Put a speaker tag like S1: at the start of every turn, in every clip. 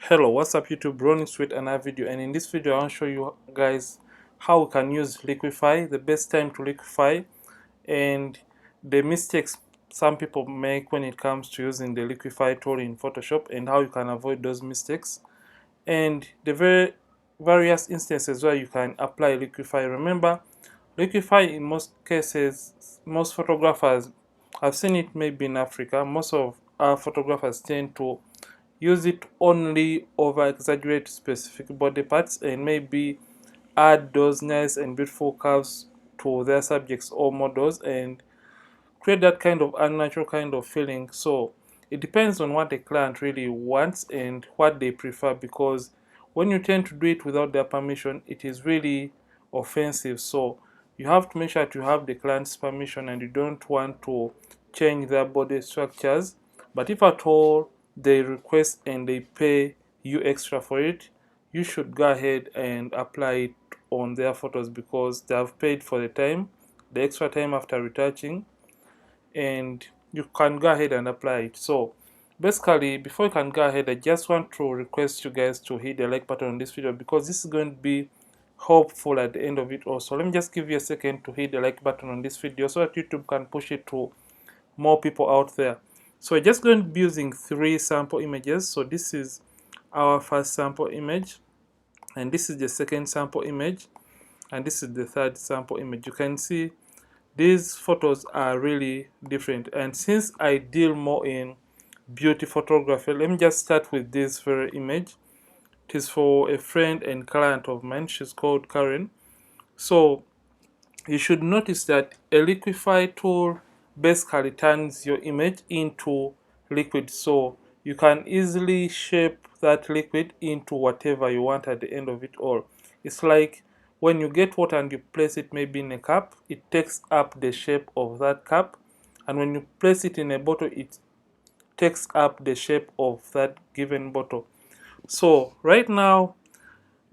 S1: Hello, what's up YouTube? Ronnix with another video, and in this video I want to show you guys how we can use Liquify, the best time to liquify, and the mistakes some people make when it comes to using the Liquify tool in Photoshop, and how you can avoid those mistakes, and the various instances where you can apply Liquify. Remember, Liquify in most cases, most photographers, I've seen it maybe in Africa, most of our photographers tend to use it only over exaggerate specific body parts and maybe add those nice and beautiful curves to their subjects or models and create that kind of unnatural kind of feeling. So it depends on what the client really wants and what they prefer, because when you tend to do it without their permission, it is really offensive. So you have to make sure that you have the client's permission and you don't want to change their body structures. But if at all they request and they pay you extra for it, you should go ahead and apply it on their photos, because they have paid for the extra time after retouching, and you can go ahead and apply it. So basically, before you can go ahead, I just want to request you guys to hit the like button on this video, because this is going to be helpful at the end of it also. Let me just give you a second to hit the like button on this video so that YouTube can push it to more people out there. So we're just going to be using 3 sample images. So this is our first sample image, and this is the second sample image, and this is the third sample image. You can see these photos are really different, and since I deal more in beauty photography, let me just start with this very image. It is for a friend and client of mine. She's called Karen. So you should notice that a Liquify tool basically turns your image into liquid, so you can easily shape that liquid into whatever you want at the end of it all. It's like when you get water and you place it maybe in a cup, it takes up the shape of that cup, and when you place it in a bottle, it takes up the shape of that given bottle. So right now,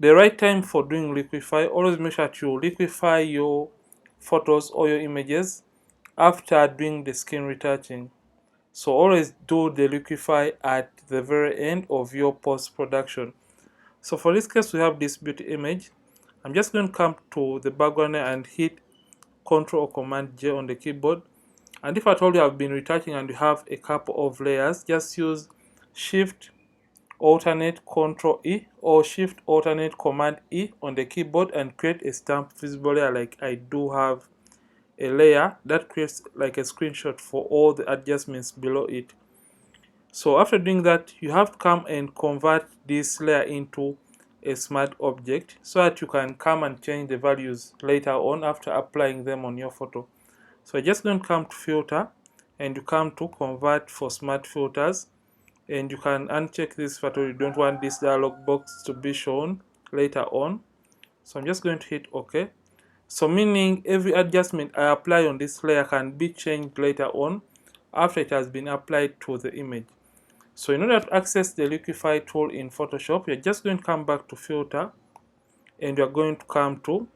S1: the right time for doing liquify, always make sure to liquify your photos or your images after doing the skin retouching. So always do the liquify at the very end of your post-production. So for this case, we have this beauty image. I'm just going to come to the background and hit Ctrl or Command J on the keyboard. And if at all you have been retouching and you have a couple of layers, just use Shift alternate Ctrl E or Shift alternate Command E on the keyboard and create a stamp visible layer. Like I do have a layer that creates like a screenshot for all the adjustments below it. So after doing that, you have to come and convert this layer into a smart object so that you can come and change the values later on after applying them on your photo. So I'm just going to come to filter, and you come to convert for smart filters, and you can uncheck this photo. You don't want this dialog box to be shown later on. So I'm just going to hit OK. So meaning every adjustment I apply on this layer can be changed later on after it has been applied to the image. So in order to access the Liquify tool in Photoshop, you're just going to come back to filter, and you're going to come to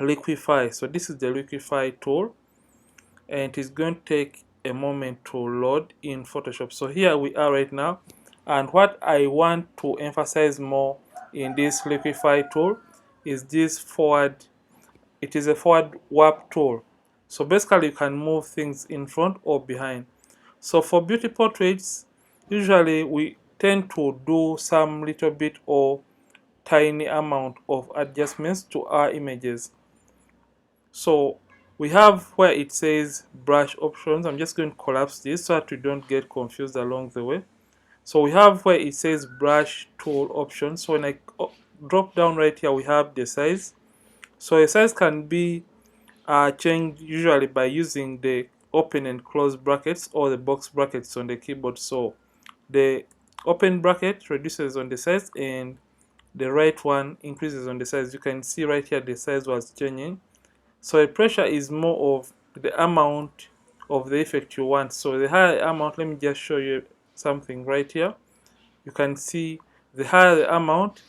S1: Liquify. So this is the Liquify tool, and it is going to take a moment to load in Photoshop. So here we are right now, and what I want to emphasize more in this Liquify tool is this forward. It is a forward warp tool. So basically you can move things in front or behind. So for beauty portraits, usually we tend to do some little bit or tiny amount of adjustments to our images. So we have where it says brush options. I'm just going to collapse this so that we don't get confused along the way. So we have where it says brush tool options. So when I drop down right here, we have the size. So a size can be changed usually by using the open and close brackets or the box brackets on the keyboard. So the open bracket reduces on the size and the right one increases on the size. You can see right here the size was changing. So a pressure is more of the amount of the effect you want. So the higher amount, let me just show you something right here. You can see the higher the amount,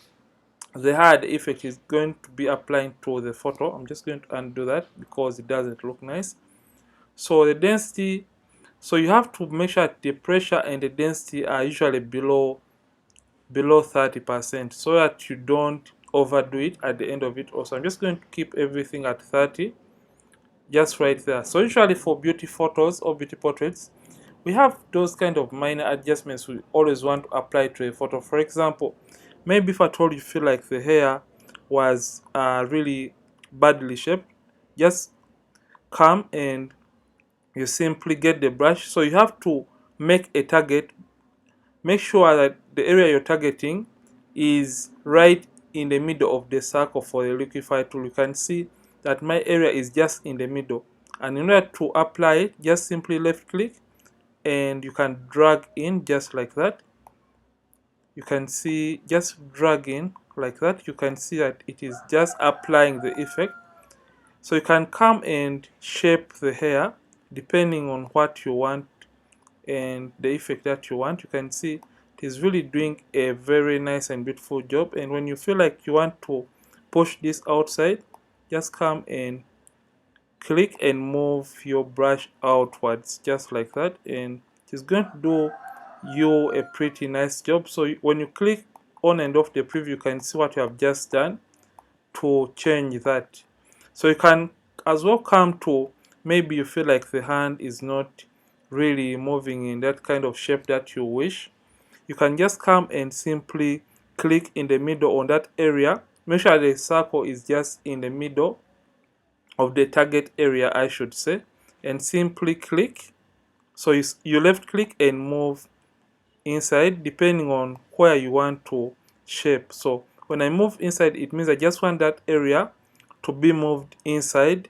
S1: the higher the effect is going to be applying to the photo. I'm just going to undo that because it doesn't look nice. So the density, so you have to make sure the pressure and the density are usually below below 30% so that you don't overdo it at the end of it. Also, I'm just going to keep everything at 30, just right there. So usually for beauty photos or beauty portraits, we have those kind of minor adjustments we always want to apply to a photo. For example, maybe if at all you feel like the hair was really badly shaped, just come and you simply get the brush. So you have to make a target. Make sure that the area you're targeting is right in the middle of the circle for the Liquify tool. You can see that my area is just in the middle, and in order to apply it, just simply left click and you can drag in just like that. You can see, just drag in like that. You can see that it is just applying the effect. So you can come and shape the hair depending on what you want and the effect that you want. You can see it is really doing a very nice and beautiful job. And when you feel like you want to push this outside, just come and click and move your brush outwards just like that, and it's going to do you a pretty nice job. So when you click on and off the preview, you can see what you have just done to change that. So you can as well come to, maybe you feel like the hand is not really moving in that kind of shape that you wish. You can just come and simply click in the middle on that area. Make sure the circle is just in the middle of the target area, I should say, and simply click. So you left click and move inside depending on where you want to shape. So when I move inside, it means I just want that area to be moved inside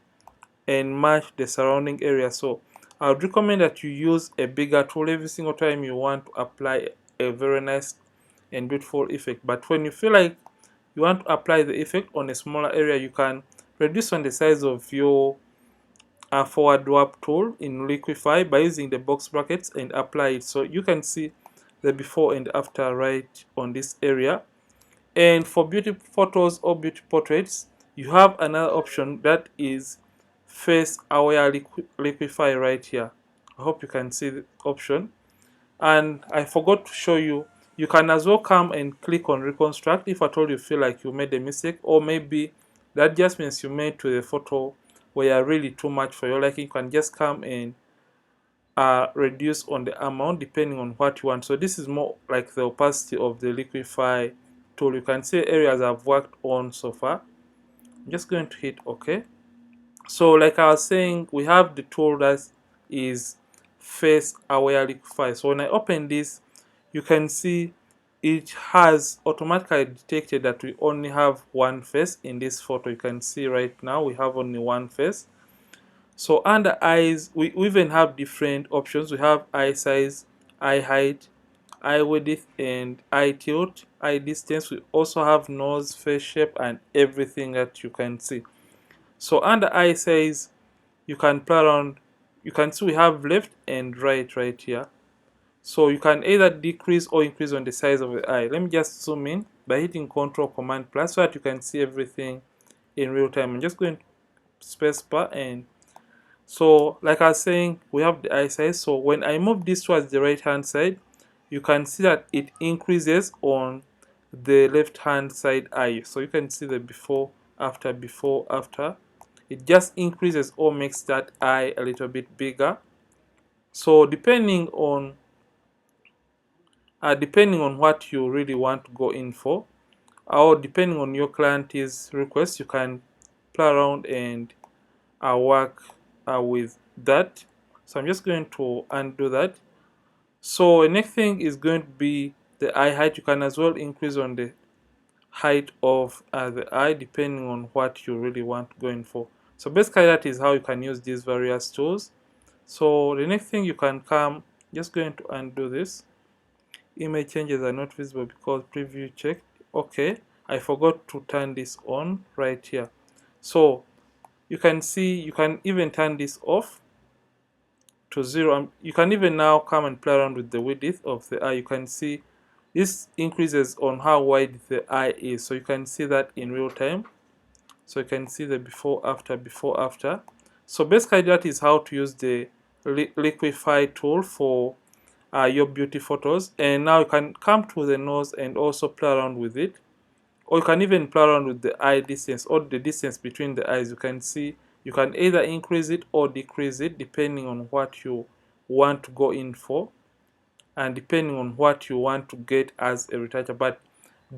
S1: and match the surrounding area. So I would recommend that you use a bigger tool every single time you want to apply a very nice and beautiful effect. But when you feel like you want to apply the effect on a smaller area, you can reduce on the size of your forward warp tool in Liquify by using the box brackets and apply it. So you can see the before and after right on this area. And for beauty photos or beauty portraits, you have another option that is face aware Liquify right here. I hope you can see the option. And I forgot to show you, you can as well come and click on reconstruct if at all you feel like you made a mistake, or maybe the adjustments you made to the photo were really too much for your liking. You can just come and reduce on the amount depending on what you want. So this is more like the opacity of the Liquify tool. You can see areas I've worked on so far. I'm just going to hit OK. So like I was saying, we have the tool that is face aware Liquify. So when I open this, you can see it has automatically detected that we only have one face in this photo. You can see right now we have only one face. So under eyes, we even have different options. We have eye size, eye height, eye width, and eye tilt, eye distance. We also have nose, face shape, and everything that you can see. So under eye size, you can play around. You can see we have left and right here. So you can either decrease or increase on the size of the eye. Let me just zoom in by hitting Ctrl Command Plus so that you can see everything in real time. I'm just going to spacebar, and so like I was saying, we have the eye size. So when I move this towards the right hand side, you can see that it increases on the left hand side eye. So you can see the before after. It just increases or makes that eye a little bit bigger. So depending on what you really want to go in for, or depending on your client's request, you can play around and work with that. So I'm just going to undo that. So the next thing is going to be the eye height. You can as well increase on the height of the eye depending on what you really want going for. So basically that is how you can use these various tools. So the next thing you can come, just going to undo this. Image changes are not visible because preview checked. Okay, I forgot to turn this on right here. So you can see, you can even turn this off to 0. You can even now come and play around with the width of the eye. You can see this increases on how wide the eye is, so you can see that in real time. So you can see the before after. So basically that is how to use the Liquify tool for your beauty photos. And now you can come to the nose and also play around with it, or you can even play around with the eye distance or the distance between the eyes. You can see you can either increase it or decrease it depending on what you want to go in for and depending on what you want to get as a retoucher. But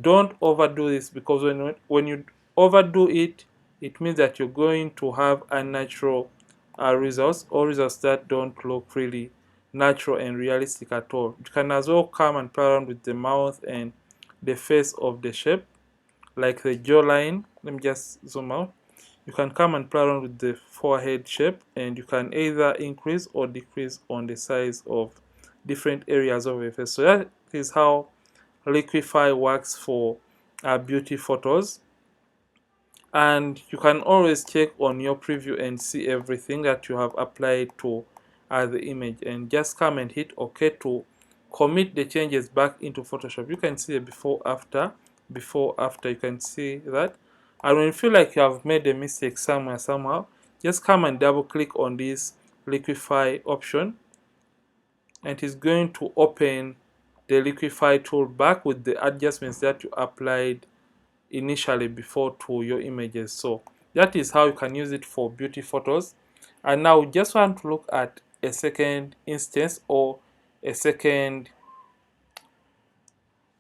S1: don't overdo this, because when you overdo it, it means that you're going to have unnatural results, or results that don't look really natural and realistic at all. You can as well come and play around with the mouth and the face of the shape, like the jawline. Let me just zoom out. You can come and play around with the forehead shape, and you can either increase or decrease on the size of different areas of your face. So that is how Liquify works for beauty photos. And you can always check on your preview and see everything that you have applied to the image, and just come and hit OK to commit the changes back into Photoshop. You can see a before after, you can see that. And when you feel like you have made a mistake somewhere somehow, just come and double click on this Liquify option, and it's going to open the Liquify tool back with the adjustments that you applied initially before to your images. So that is how you can use it for beauty photos. And now we just want to look at a second instance, or a second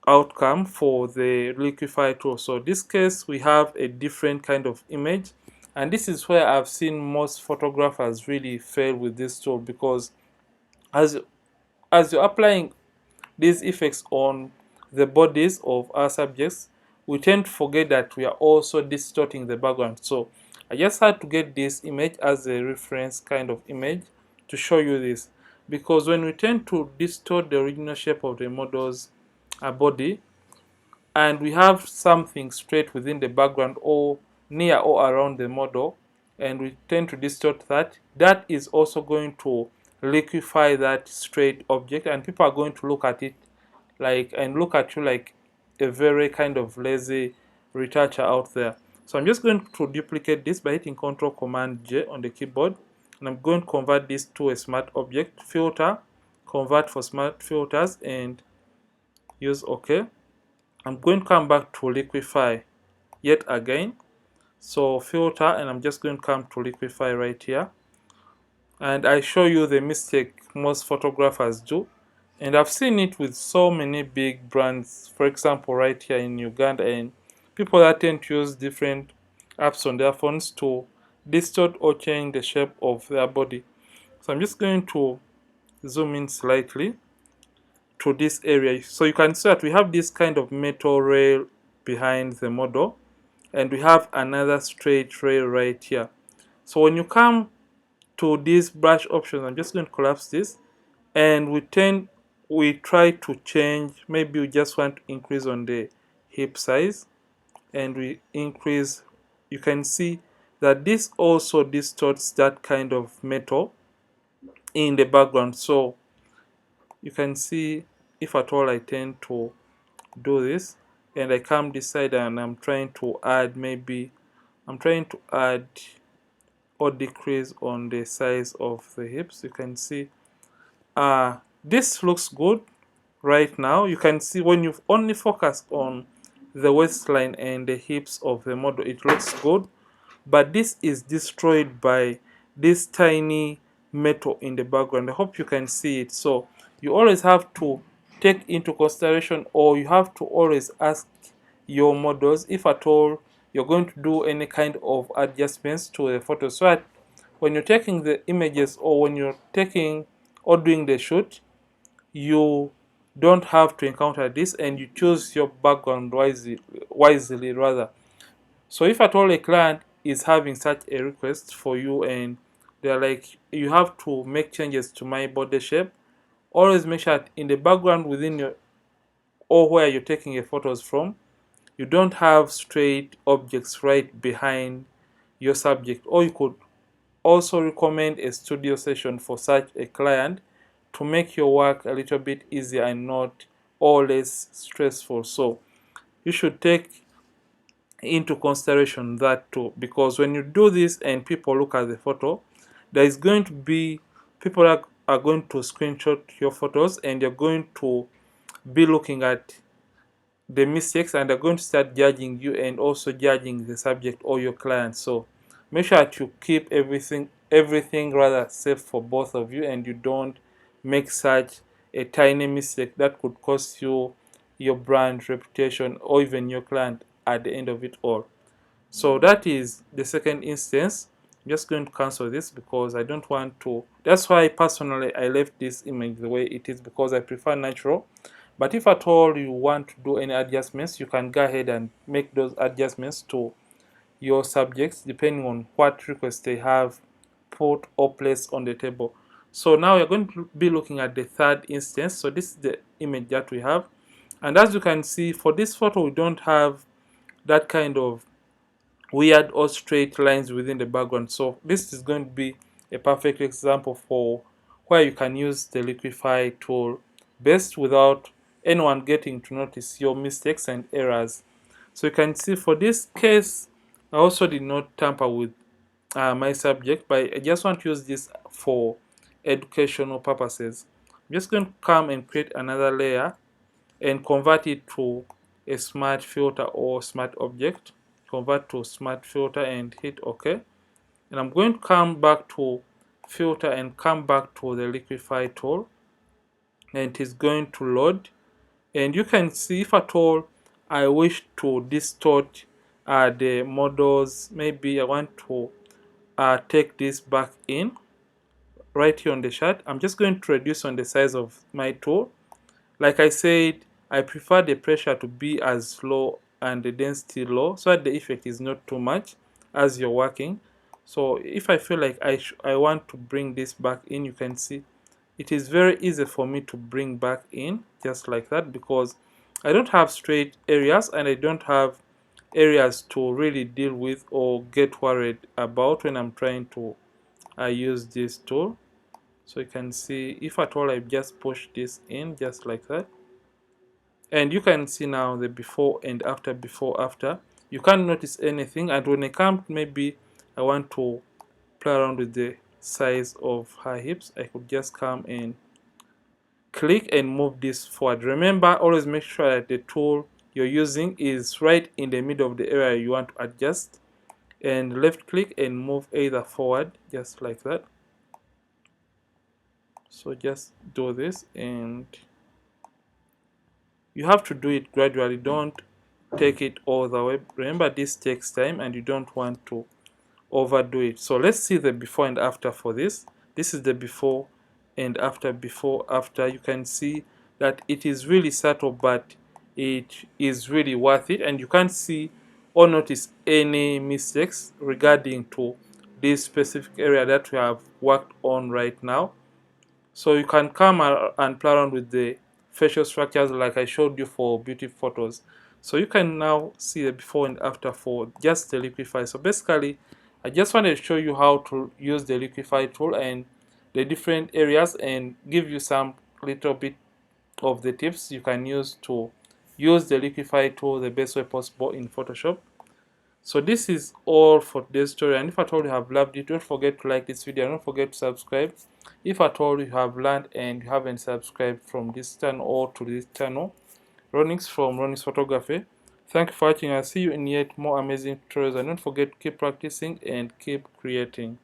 S1: outcome for the Liquify tool. So in this case, we have a different kind of image, and this is where I've seen most photographers really fail with this tool, because as you're applying these effects on the bodies of our subjects, we tend to forget that we are also distorting the background. So I just had to get this image as a reference kind of image to show you this, because when we tend to distort the original shape of the model's body, and we have something straight within the background or near or around the model, and we tend to distort that, that is also going to liquefy that straight object, and people are going to look at it like, and look at you like a very kind of lazy retoucher out there. So I'm just going to duplicate this by hitting Ctrl Command J on the keyboard, and I'm going to convert this to a smart object, filter, convert for smart filters, and use OK. I'm going to come back to Liquify yet again. So filter, and I'm just going to come to Liquify right here, and I show you the mistake most photographers do. And I've seen it with so many big brands, for example right here in Uganda, and people that tend to use different apps on their phones to distort or change the shape of their body. So I'm just going to zoom in slightly to this area, so you can see that we have this kind of metal rail behind the model, and we have another straight rail right here. So when you come to these brush options, I'm just going to collapse this, and we try to change. Maybe we just want to increase on the hip size, and we increase. You can see that this also distorts that kind of metal in the background. So you can see, if at all I tend to do this, and I come this side and I'm trying to add, maybe I'm trying to add or decrease on the size of the hips, you can see this looks good right now. You can see when you've only focused on the waistline and the hips of the model, it looks good, but this is destroyed by this tiny metal in the background. I hope you can see it. So you always have to take into consideration, or you have to always ask your models, if at all you're going to do any kind of adjustments to the photo, so that when you're taking the images, or when you're taking or doing the shoot, you don't have to encounter this, and you choose your background wisely rather. So if at all a client is having such a request for you, and they're like, you have to make changes to my body shape, always make sure that in the background within your, or where you're taking your photos from, you don't have straight objects right behind your subject. Or you could also recommend a studio session for such a client to make your work a little bit easier and not always stressful. So you should take into consideration that too, because when you do this and people look at the photo, there is going to be people that are going to screenshot your photos, and you're going to be looking at the mistakes, and they're going to start judging you and also judging the subject or your client. So make sure that you keep everything rather safe for both of you, and you don't make such a tiny mistake that could cost you your brand reputation or even your client at the end of it all. So that is the second instance. I'm just going to cancel this because I don't want to. That's why personally I left this image the way it is, because I prefer natural. But if at all you want to do any adjustments, you can go ahead and make those adjustments to your subjects depending on what requests they have put or placed on the table. So now you're going to be looking at the third instance. So this is the image that we have. And as you can see, for this photo, we don't have that kind of weird or straight lines within the background. So this is going to be a perfect example for where you can use the Liquify tool best without anyone getting to notice your mistakes and errors. So you can see for this case, I also did not tamper with my subject, but I just want to use this for educational purposes. I'm just going to come and create another layer and convert it to a smart filter or smart object. Convert to smart filter and hit OK. And I'm going to come back to filter and come back to the Liquify tool, and it is going to load. And you can see, if at all I wish to distort the models, maybe I want to take this back in right here on the chart. I'm just going to reduce on the size of my tool. Like I said, I prefer the pressure to be as low and the density low, so that the effect is not too much as you're working. So if I feel like I want to bring this back in, you can see it is very easy for me to bring back in just like that, because I don't have straight areas and I don't have areas to really deal with or get worried about when I'm trying to use this tool. So you can see, if at all I just push this in just like that, and you can see now the before and after, before after. You can't notice anything, and when I come, maybe I want to play around with the size of her hips, I could just come and click and move this forward. Remember, always make sure that the tool you're using is right in the middle of the area you want to adjust, and left click and move either forward just like that. So just do this, and you have to do it gradually. Don't take it all the way. Remember, this takes time and you don't want to overdo it. So let's see the before and after for this. This is the before and after. Before, after. You can see that it is really subtle, but it is really worth it, and you can't see or notice any mistakes regarding to this specific area that we have worked on right now. So you can come and play around with the facial structures like I showed you for beauty photos. So you can now see the before and after for just the Liquify. So basically, I just wanted to show you how to use the Liquify tool and the different areas, and give you some little bit of the tips you can use to use the Liquify tool the best way possible in Photoshop. So this is all for today's tutorial, and if at all you have loved it, don't forget to like this video and don't forget to subscribe. If at all you have learned and you haven't subscribed from this channel or to this channel, Ronnix from Ronnix Photography, thank you for watching. I'll see you in yet more amazing tutorials, and don't forget to keep practicing and keep creating.